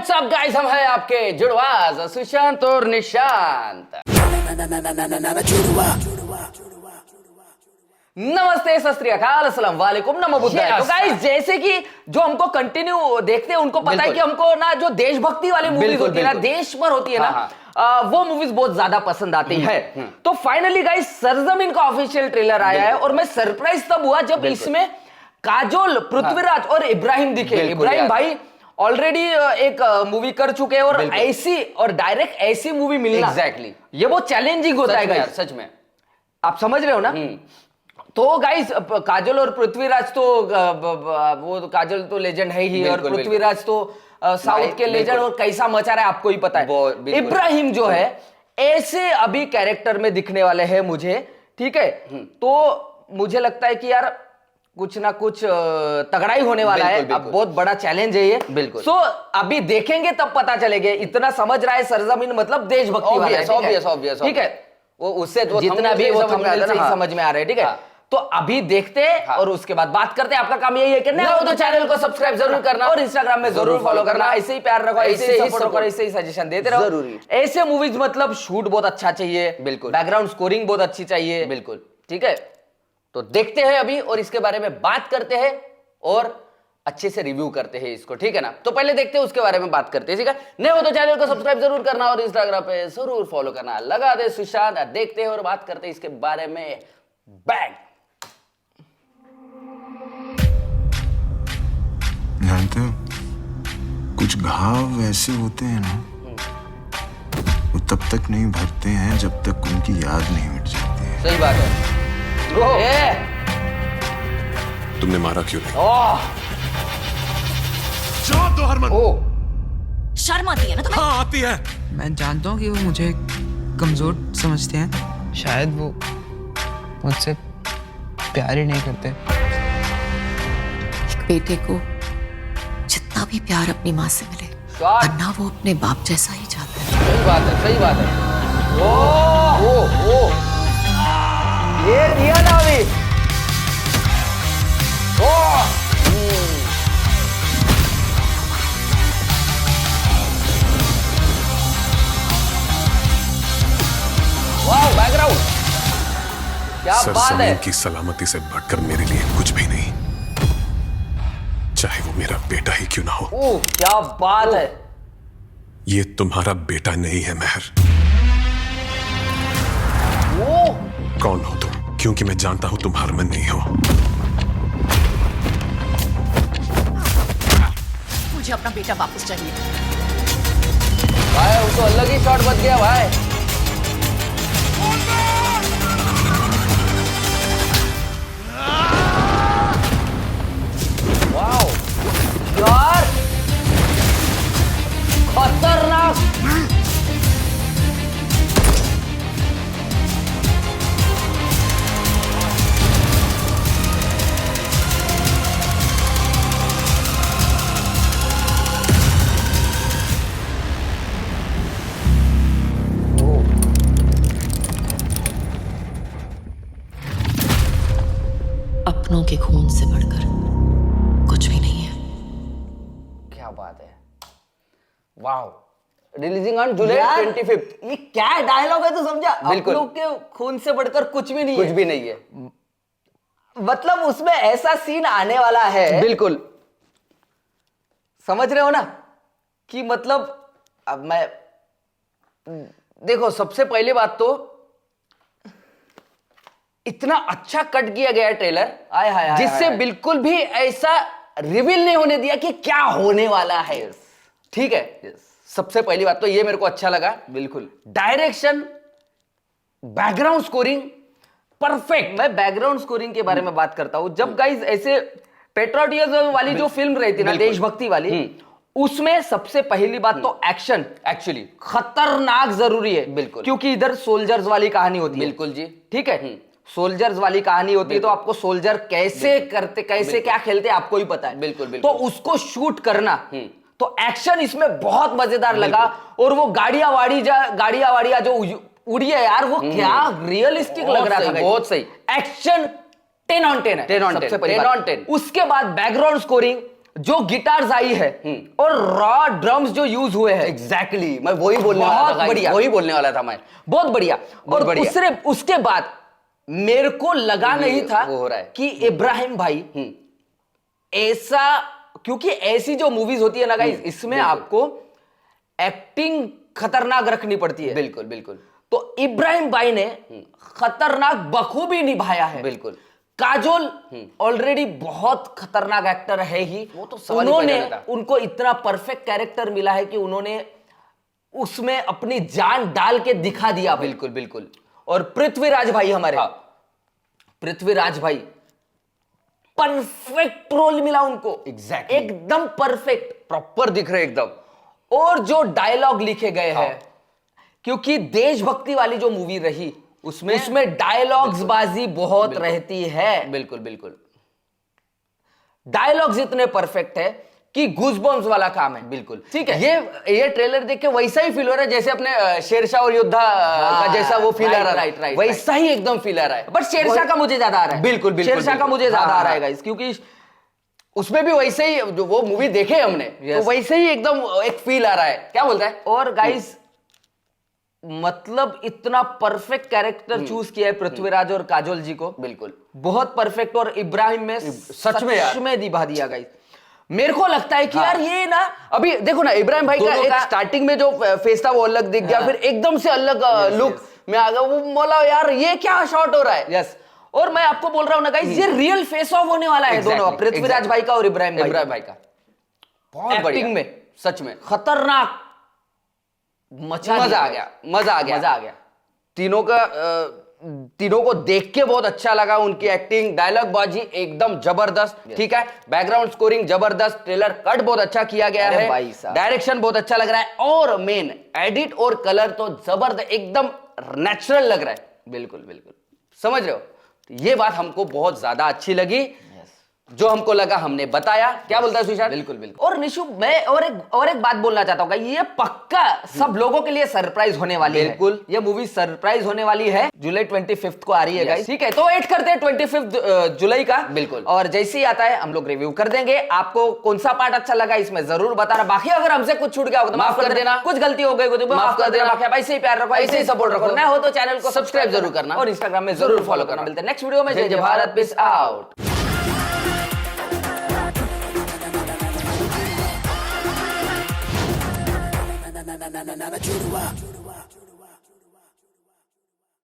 WhatsApp guys, हम हैं आपके जुड़वाज सुशांत और निशांत। नमस्ते, सत श्री अकाल, अस्सलाम वालेकुम, नमो बुद्धाय। तो गाइस, जैसे कि जो हमको कंटिन्यू देखते हैं उनको पता है कि हमको ना जो देशभक्ति वाली मूवीज होती है ना, देश पर होती है ना, वो मूवीज बहुत ज्यादा पसंद आती है। तो फाइनली गाइस, सरजमीन का ऑफिशियल ट्रेलर आया है और मैं सरप्राइज तब हुआ जब इसमें काजोल, पृथ्वीराज और इब्राहिम दिखे। इब्राहिम भाई ऑलरेडी एक मूवी कर चुके हैं और ऐसी और डायरेक्ट ऐसी मूवी मिलना ये बहुत चैलेंजिंग होता है गाइस, सच में। आप समझ रहे हो ना? तो गाइस, काजल और पृथ्वीराज तो वो काजल तो लेजेंड है ही और पृथ्वीराज तो साउथ के लेजेंड, और कैसा मचा रहा है आपको ही पता है। इब्राहिम जो है ऐसे अभी कैरेक्टर में दिखने वाले हैं मुझे, ठीक है? तो मुझे लगता है कि यार कुछ ना कुछ तगड़ा ही होने वाला है। अब बहुत बड़ा चैलेंज है ये, बिल्कुल। सो अभी देखेंगे तब पता चलेगा। इतना समझ रहा है सरजमीन मतलब देशभक्ति वाला है, ऑब्वियस, ठीक है? वो उससे तो जितना भी वो समझ में आ रहा है, ठीक है? तो अभी देखते हैं और उसके बाद बात करते हैं। आपका काम यही है कि नहीं हो तो चैनल को सब्सक्राइब जरूर करना और इंस्टाग्राम में जरूर फॉलो करना। ऐसे ही प्यार रखो, ऐसे ही सपोर्ट करो, ऐसे ही सजेशन देते रहो। जरूरी ऐसे मूवीज मतलब शूट बहुत अच्छा चाहिए, बिल्कुल। बैकग्राउंड स्कोरिंग बहुत अच्छी चाहिए, बिल्कुल, ठीक है? तो देखते हैं अभी और इसके बारे में बात करते हैं और अच्छे से रिव्यू करते हैं इसको, ठीक है ना? तो पहले देखते हैं, उसके बारे में बात करते हैं, ठीक है? नहीं हो तो चैनल को सब्सक्राइब जरूर करना और इंस्टाग्राम पे जरूर फॉलो करना। लगा दे सुशांत, देखते हैं और बात करते हैं इसके बारे में। बैंग। जानते हो, कुछ घाव ऐसे होते हैं ना, वो तब तक नहीं भरते हैं जब तक उनकी याद नहीं मिट जाती है। सही बात है। तुमने मारा क्यों नहीं? जवाब दो हरमन। शर्म आती है ना तुम्हें? हाँ, आती है। मैं जानता हूँ कि वो मुझे कमजोर समझते हैं, शायद वो मुझसे प्यार ही नहीं करते। एक बेटे को जितना भी प्यार अपनी माँ से मिले, वरना वो अपने बाप जैसा ही चाहता है। सही बात है, सही बात है। ओ ये दिया ना अभी। वाह, बैकग्राउंड क्या बात है। की सलामती से बढ़कर मेरे लिए कुछ भी नहीं, चाहे वो मेरा बेटा ही क्यों ना हो। ओह, क्या बात है। ये तुम्हारा बेटा नहीं है महर। कौन हो तुम? क्योंकि मैं जानता हूं तुम हरमन नहीं हो। मुझे अपना बेटा वापस चाहिए। भाई, वो तो अलग ही शॉट बच गया भाई। वाओ यार, खतरनाक। अपनों के खून से बढ़कर कुछ भी नहीं है। क्या बात है। वाओ। Releasing on July 25। ये क्या डायलॉग है, तो समझा? अपनों के खून से बढ़कर कुछ भी नहीं है। कुछ भी नहीं है मतलब उसमें ऐसा सीन आने वाला है, बिल्कुल। समझ रहे हो ना कि मतलब अब मैं देखो, सबसे पहली बात तो इतना अच्छा कट किया गया ट्रेलर, जिससे बिल्कुल भी ऐसा रिवील नहीं होने दिया कि क्या होने वाला है, ठीक है? सबसे पहली बात तो ये मेरे को अच्छा लगा, बिल्कुल। Direction, background scoring perfect. मैं बैकग्राउंड स्कोरिंग के बारे में बात करता हूं। जब गाइस ऐसे पेट्रियोटिज्म वाली जो फिल्म रहती ना, देशभक्ति वाली, उसमें सबसे पहली बात तो एक्शन एक्चुअली खतरनाक जरूरी है, बिल्कुल। क्योंकि इधर सोल्जर्स वाली कहानी होती है, बिल्कुल जी, ठीक है? सोल्जर्स वाली कहानी होती है, तो आपको सोल्जर कैसे करते, कैसे क्या खेलते आपको ही पता है, बिल्कुल। तो उसको शूट करना, तो एक्शन इसमें बहुत मजेदार लगा। और वो गाड़ियां वाड़ियां जो उड़ी है यार, वो क्या रियलिस्टिक लग रहा था, बहुत सही। एक्शन 10 on 10 है, 10 on 10। उसके बाद बैकग्राउंड स्कोरिंग, जो गिटार्स आई है और रॉ ड्रम्स जो यूज हुए हैं, एग्जैक्टली मैं वही बोलने वाला था, बहुत बढ़िया, वही बोलने वाला था मैं। बहुत बढ़िया। बहुत और बढ़िया। उसके बाद मेरे को लगा नहीं था वो हो रहा है कि इब्राहिम भाई ऐसा, क्योंकि ऐसी जो मूवीज होती है ना गाइस, इसमें आपको एक्टिंग खतरनाक रखनी पड़ती है। बिल्कुल बिल्कुल। तो इब्राहिम भाई ने खतरनाक बखूबी निभाया है। बिल्कुल। काजोल ऑलरेडी बहुत खतरनाक एक्टर है ही, वो तो सवाल ही पैदा उन्होंने नहीं था। उनको इतना परफेक्ट कैरेक्टर मिला है कि उन्होंने उसमें अपनी जान डाल के दिखा दिया। बिल्कुल बिल्कुल। और पृथ्वीराज भाई हमारे, पृथ्वीराज भाई परफेक्ट रोल मिला उनको। Exactly. एकदम परफेक्ट, प्रॉपर दिख रहे एकदम। और जो डायलॉग लिखे गए हैं, क्योंकि देशभक्ति वाली जो मूवी रही उसमें डायलॉग्स बाजी बहुत रहती है। बिल्कुल बिल्कुल। डायलॉग्स इतने परफेक्ट है कि गूज़बम्प्स वाला काम है। बिल्कुल ठीक है। ये ट्रेलर देख के वैसा ही फील हो रहा है जैसे अपने शेरशाह और योद्धा का जैसा वो फील आ रहा है। राइट, वैसा ही एकदम फील आ रहा है। बट शेरशाह का मुझे ज्यादा आ रहा है। बिल्कुल बिल्कुल। शेरशाह का मुझे ज्यादा आ रहा है गाइस, क्योंकि उसमें भी वैसे ही जो वो मूवी देखे हमने, तो वैसे ही एकदम एक फील आ रहा है। क्या बोलता है? और गाइस मतलब इतना परफेक्ट कैरेक्टर चूज किया है पृथ्वीराज और काजोल जी को। बिल्कुल बहुत परफेक्ट। और इब्राहिम में सच में यार, में दिखा दिया गाइस। मेरे को लगता है कि यार ये ना, अभी देखो ना इब्राहिम भाई का एक स्टार्टिंग में जो फेस था वो अलग दिख गया, फिर एकदम से अलग लुक में आ गया। वो बोला यार ये क्या शॉट हो रहा है। यस। और मैं आपको बोल रहा हूं ना गाइस, ये रियल फेस ऑफ होने वाला है दोनों, पृथ्वीराज भाई का और इब्राहिम भाई का। बहुत बढ़िया एक्टिंग में सच में खतरनाक, मजा आ गया, मजा आ गया, मजा आ गया। तीनों को देख के बहुत अच्छा लगा। उनकी एक्टिंग, डायलॉग बाजी एकदम जबरदस्त। ठीक है, बैकग्राउंड स्कोरिंग जबरदस्त, ट्रेलर कट बहुत अच्छा किया गया है, डायरेक्शन बहुत अच्छा लग रहा है, और मेन एडिट और कलर तो जबरदस्त, एकदम नेचुरल लग रहा है। बिल्कुल बिल्कुल, समझ रहे हो? ये बात हमको बहुत ज्यादा अच्छी लगी। जो हमको लगा हमने बताया। क्या बोलता है सुशांत? बिल्कुल बिल्कुल। और निशु, मैं और एक बात बोलना चाहता हूँ, ये पक्का सब लोगों के लिए सरप्राइज होने वाली है। बिल्कुल, ये मूवी सरप्राइज होने वाली है। जुलाई 25 को आ रही है गाइस। ठीक है, तो वेट करते हैं 25 जुलाई का। बिल्कुल। और जैसे ही आता है हम लोग रिव्यू कर देंगे। आपको कौन सा पार्ट अच्छा लगा इसमें जरूर बताना। बाकी अगर हमसे कुछ छूट गया हो तो माफ कर देना, कुछ गलती हो गई तो माफ कर देना। बाकी ऐसे ही प्यार रखो, ऐसे ही सपोर्ट रखो। नया हो तो चैनल को सब्सक्राइब जरूर करना और इंस्टाग्राम में जरूर फॉलो करना। मिलते हैं नेक्स्ट वीडियो में। जय जय Bharat, peace out. na na na na na na na